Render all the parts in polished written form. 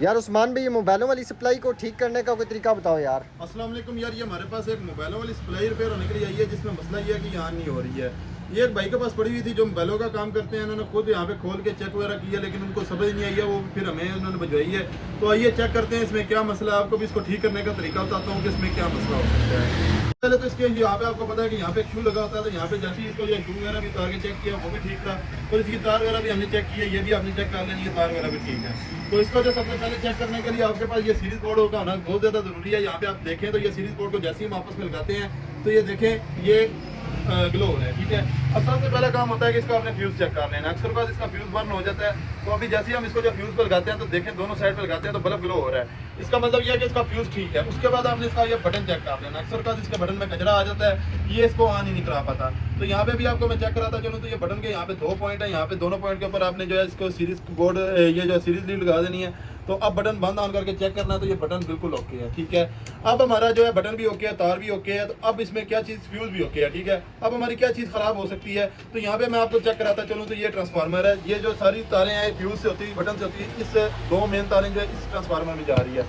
यार उस्मान भाई, ये मोबाइलों वाली सप्लाई को ठीक करने का कोई तरीका बताओ यार। अस्सलाम वालेकुम यार, ये हमारे पास एक मोबाइलों वाली सप्लाई रिपेयर होने के लिए आई है, जिसमें मसला ये है कि यहाँ नहीं हो रही है। ये एक भाई के पास पड़ी हुई थी जो मोबाइलों का काम करते हैं, उन्होंने खुद यहाँ पे खोल के चेक वगैरह किया, लेकिन उनको समझ नहीं आई है, वो फिर हमें उन्होंने भिजवाई है। तो आइए चेक करते हैं इसमें क्या मसला है, आपको भी इसको ठीक करने का तरीका बताता हूँ कि इसमें क्या मसला हो सकता है। पहले तो इसके यहाँ पे आपको पता है कि यहाँ पे एक शू लगा होता है, तो यहाँ पे जैसे ही इसको शू वगैरह भी उतार के चेक किया वो भी ठीक था, और इसकी तार वगैरह भी हमने चेक की है, ये भी आपने चेक कर लेनी है, तार वगैरह भी ठीक है। तो इसको जो सबसे पहले चेक करने के लिए आपके पास ये सीरीज बोर्ड होगा होना बहुत ज़्यादा ज़रूरी है। यहाँ पे आप देखें तो ये सीरीज बोर्ड को जैसे ही हम आपस में लगाते हैं तो ये देखें ये ग्लो हो रहा है, ठीक है। अब सबसे पहला काम होता है कि इसका आपने फ्यूज़ चेक कर लेना। अक्सर बार इसका फ्यूज़ बर्न हो जाता है, तो अभी जैसे ही हम इसको जो फ्यूज़ पर लगाते हैं तो देखें दोनों साइड पर लगाते हैं तो बल्ब ग्लो हो रहा है, इसका मतलब यह है कि इसका फ्यूज़ ठीक है। उसके बाद आपने इसका ये बटन चेक कर लेना। अक्सर बार इसके बटन में कचरा आ जाता है, ये इसको ऑन ही नहीं करा पाता। तो यहाँ पे भी आपको मैं चेक कराता चलूँ तो ये बटन के यहाँ पे 2 पॉइंट है, यहाँ पे दोनों पॉइंट के ऊपर आपने जो है इसको सीरीज बोर्ड ये जो सीरीज लीड लगा देनी है। तो अब बटन बंद ऑन करके चेक करना है, तो ये बटन बिल्कुल ओके है, ठीक है। अब हमारा जो है बटन भी ओके है, तार भी ओके है, तो अब इसमें क्या चीज़ फ्यूज़ भी ओके है, ठीक है। अब हमारी क्या चीज़ ख़राब हो सकती है, तो यहाँ पे मैं आपको चेक कराता चलूँ तो ये ट्रांसफार्मर है, ये जो सारी तारें हैं फ्यूज़ से होती है, बटन से होती है, इस 2 मेन तारें जो है इस ट्रांसफार्मर में जा रही है।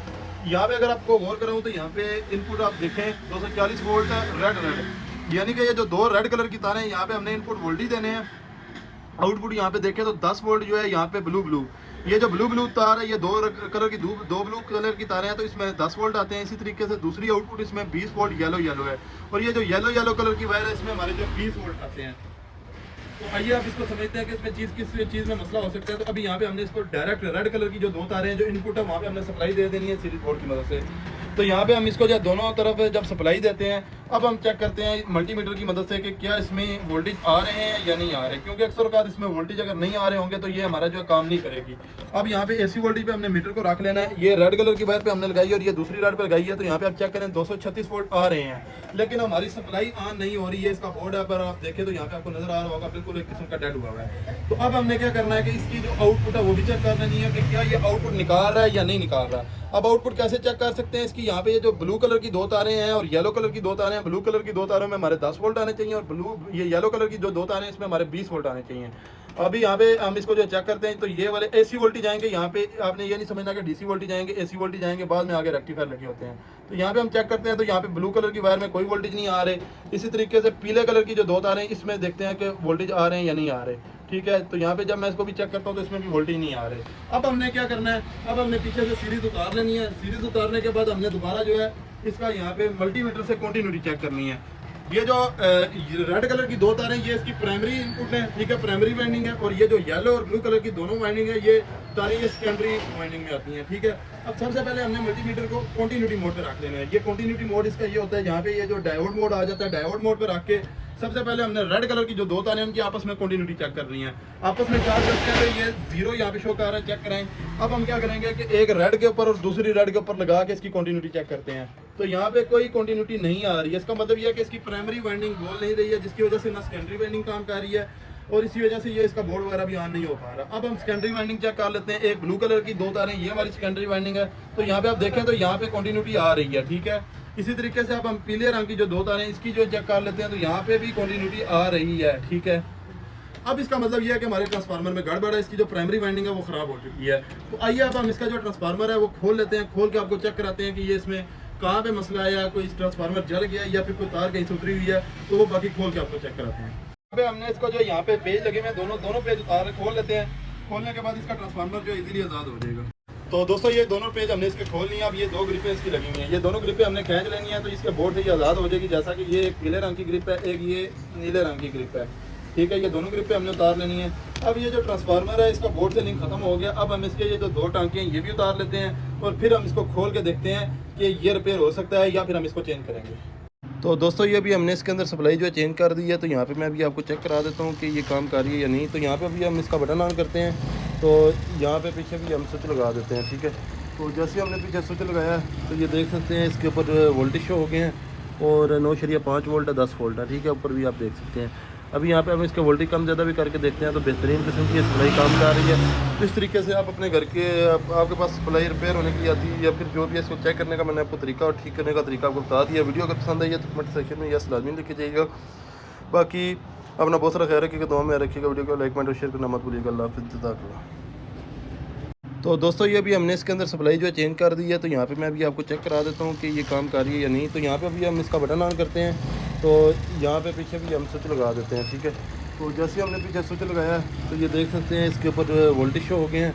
यहाँ पे अगर आपको गौर कराऊँ तो यहाँ पे इनपुट आप देखें 240 वोल्ट रेड, यानी कि ये जो 2 रेड कलर की तारें हैं यहाँ पे हमने इनपुट वोल्टेज देने हैं। आउटपुट यहाँ पे देखें तो 10 वोल्ट जो है यहाँ पे ब्लू, ये जो ब्लू तार है, ये 2 कलर की 2 ब्लू कलर की तारें हैं, तो इसमें 10 वोल्ट आते हैं। इसी तरीके से दूसरी आउटपुट इसमें 20 वोल्ट येलो है, और ये जो येलो कलर की वायर है इसमें हमारे जो 20 वोल्ट आते हैं। तो आइए आप इसको समझते हैं कि इसमें किस चीज़ में मसला हो सकता है। तो अभी यहाँ पे हमने इसको डायरेक्ट रेड कलर की जो 2 तारें हैं जो इनपुट है वहाँ पे हमने सप्लाई दे देनी है सीरीज बोर्ड की मदद से। तो यहाँ पे हम इसको जो दोनों तरफ जब सप्लाई देते हैं, अब हम चेक करते हैं मल्टीमीटर की मदद से कि क्या इसमें वोल्टेज आ रहे हैं या नहीं आ रहे, क्योंकि अक्सर औक़ात इसमें वोल्टेज अगर नहीं आ रहे होंगे तो ये हमारा जो काम नहीं करेगी। अब यहाँ पे एसी वोल्टेज पे हमने मीटर को रख लेना है, ये रेड कलर की वायर पे हमने लगाई है और ये दूसरी रेड पे लगाई है। तो यहाँ पे आप चेक करें 236 वोल्ट आ रहे हैं, लेकिन हमारी सप्लाई ऑन नहीं हो रही है। इसका बोर्ड है पर आप देखें तो यहाँ पे आपको नजर आ रहा होगा बिल्कुल एक किस्म का डेड हुआ है। तो अब हमने क्या करना है कि इसकी जो आउटपुट है वो भी चेक करना नहीं है कि क्या ये आउटपुट निकाल रहा है या नहीं निकाल रहा। अब आउटपुट कैसे चेक कर सकते हैं इसकी, यहाँ पे ये जो ब्लू कलर की 2 तारें हैं और येलो कलर की 2 तारें हैं, ब्लू कलर की 2 तारों में हमारे 10 वोल्ट आने चाहिए, और ये येलो कलर की जो 2 तारें हैं इसमें हमारे 20 वोल्ट आने चाहिए। अभी यहाँ पे हम इसको जो चेक करते हैं तो ये वाले एसी वोल्टेज आएंगे, यहाँ पे आपने ये नहीं समझना कि डीसी वोल्टेज आएंगे, एसी वोल्टेज आएंगे, बाद में आगे रेक्टिफायर लगे होते हैं। तो यहाँ पे हम चेक करते हैं तो यहाँ पे ब्लू कलर की वायर में कोई वोल्टेज नहीं आ रहे। इसी तरीके से पीले कलर की जो 2 तारें हैं इसमें देखते हैं कि वोल्टेज आ रहे हैं या नहीं आ रहे, ठीक है। तो यहाँ पे जब मैं इसको भी चेक करता हूँ तो इसमें भी वोल्टेज नहीं आ रहे। अब हमने क्या करना है, अब हमने पीछे से सीरीज उतार लेनी है। सीरीज उतारने के बाद हमने दोबारा जो है इसका यहाँ पे मल्टीमीटर से कंटिन्यूटी चेक करनी है। ये जो रेड कलर की 2 तारें ये इसकी प्राइमरी इनपुट है, ठीक है, प्राइमरी वाइंडिंग है, और ये जो येलो और ब्लू कलर की दोनों वाइंडिंग है ये तारें ये सेकेंडरी वाइंडिंग में आती हैं, ठीक है। अब सबसे पहले हमने मल्टीमीटर को कंटिन्यूटी मोड पे रख लेना है। ये कंटिन्यूटी मोड इसका ये होता है, यहाँ पे ये जो डायोड मोड आ जाता है, डायोड मोड पे रख के सबसे पहले हमने रेड कलर की जो 2 तारें हैं उनकी आपस में कंटिन्यूटी चेक करनी है। आपस में चार्ज करते हैं तो ये 0 यहाँ पे शो कर रहा है, चेक करें। अब हम क्या करेंगे कि एक रेड के ऊपर और दूसरी रेड के ऊपर लगा के इसकी कंटिन्यूटी चेक करते हैं। तो यहाँ पे कोई कंटिन्यूटी नहीं आ रही है, इसका मतलब ये है कि इसकी प्राइमरी वाइंडिंग बोल नहीं रही है, जिसकी वजह से ना सेकेंडरी वाइंडिंग काम कर रही है, और इसी वजह से ये इसका बोर्ड वगैरह भी ऑन नहीं हो पा रहा। अब हम सेकेंडरी वाइंडिंग चेक कर लेते हैं। एक ब्लू कलर की 2 तारें ये हमारी सेकेंडरी वाइंडिंग है, तो यहाँ पे आप देखें तो यहाँ पे कंटिन्यूटी आ रही है, ठीक है। इसी तरीके से अब हम पीले रंग की जो 2 तारें इसकी जो चेक कर लेते हैं तो यहाँ पे भी कंटिन्यूटी आ रही है, ठीक है। अब इसका मतलब ये है कि हमारे ट्रांसफार्मर में गड़बड़ है, इसकी जो प्राइमरी वाइंडिंग है वो खराब हो चुकी है। तो आइए अब हम इसका जो ट्रांसफार्मर है वो खोल लेते हैं, खोल के आपको चेक कराते हैं कि ये इसमें कहाँ पे मसला है, या कोई ट्रांसफार्मर जल गया या फिर कोई तार कहीं से उतरी हुई है, तो वो बाकी खोल के आपको चेक कराते हैं। अब हमने इसको जो यहाँ पे पेज लगे हुए दोनों पेज उतार खोल लेते हैं। खोलने के बाद इसका ट्रांसफार्मर जो इजीली आज़ाद हो जाएगा। तो दोस्तों ये दोनों पेज हमने इसके खोल लिए। अब ये 2 ग्रिपें इसकी लगी हुई हैं, ये दोनों ग्रिपें हमने खींच लेनी है, तो इसके बोर्ड से ये आज़ाद हो जाएगी। जैसा कि ये एक पीले रंग की ग्रिप है, एक ये नीले रंग की ग्रिप है, ठीक है। ये दोनों ग्रिपें हमने उतार लेनी है। अब ये जो ट्रांसफार्मर है इसका बोर्ड से लिंक खत्म हो गया। अब हम इसके ये जो 2 टांके हैं ये भी उतार लेते हैं, और फिर हम इसको खोल के देखते हैं कि ये रिपेयर हो सकता है या फिर हम इसको चेंज करेंगे। तो दोस्तों ये भी हमने इसके अंदर सप्लाई जो है चेंज कर दी है। तो यहाँ पे मैं अभी आपको चेक करा देता हूँ कि ये काम कर रही है या नहीं। तो यहाँ पे अभी हम इसका बटन ऑन करते हैं, तो यहाँ पे पीछे भी हम स्विच लगा देते हैं, ठीक है। तो जैसे हमने पीछे स्विच लगाया तो ये देख सकते हैं इसके ऊपर वोल्टेज शो हो गए हैं, और 9.5 वोल्ट है, 10 वोल्ट है, ठीक है। ऊपर भी आप देख सकते हैं। अभी यहाँ पे हम इसके वोल्टेज कम ज़्यादा भी करके देखते हैं, तो बेहतरीन किस्म की सप्लाई काम कर रही है। तो इस तरीके से आप अपने घर के आपके पास सप्लाई रिपेयर होने के लिए आती है, या फिर जो भी है इसको चेक करने का मैंने आपको तरीका और ठीक करने का तरीका आपको बता दिया। वीडियो अगर पसंद आई है तो कमेंट सेक्शन में यस लाजमी लिखे जाइएगा। बाकी अपना बहुत सारा ख्याल रखिएगा, दुआ में रखिएगा। वीडियो को लाइक कमेंट और शेयर करना मत भूलिएगा। अल्लाह हाफ़िज़। तो दोस्तों ये अभी हमने इसके अंदर सप्लाई जो है चेंज कर दी है, तो यहाँ पे मैं अभी आपको चेक करा देता हूँ कि ये काम कर रही है या नहीं। तो यहाँ पे अभी हम इसका बटन ऑन करते हैं, तो यहाँ पे पीछे भी हम स्विच लगा देते हैं, ठीक है। तो जैसे हमने पीछे स्विच लगाया तो ये देख सकते हैं इसके ऊपर वोल्टेज शो हो गए हैं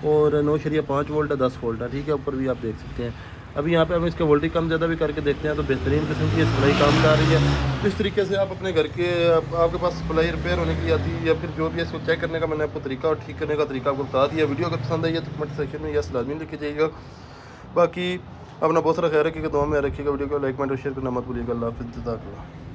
और 9.5 वोल्ट है, 10 वोल्ट है, ठीक है। ऊपर भी आप देख सकते हैं। अभी यहाँ पे हम इसके वोल्टेज कम ज़्यादा भी करके देखते हैं, तो बेहतरीन किस्म की सप्लाई काम कर रही है। इस तरीके से आप अपने घर के आपके पास सप्लाई रिपेयर होने के लिए आती है या फिर जो भी है इसको चेक करने का मैंने आपको तरीका और ठीक करने का तरीका आपको बता दिया। वीडियो अगर पसंद आई है तो कमेंट सेक्शन में यस लाजमी लिख जाइएगा। बाकी अपना बहुत सारा ख्याल रखिएगा, दुआ में रखिएगा। वीडियो को लाइक कमेंट और शेयर करना मत भूलिएगा। अल्लाह हाफ़िज़।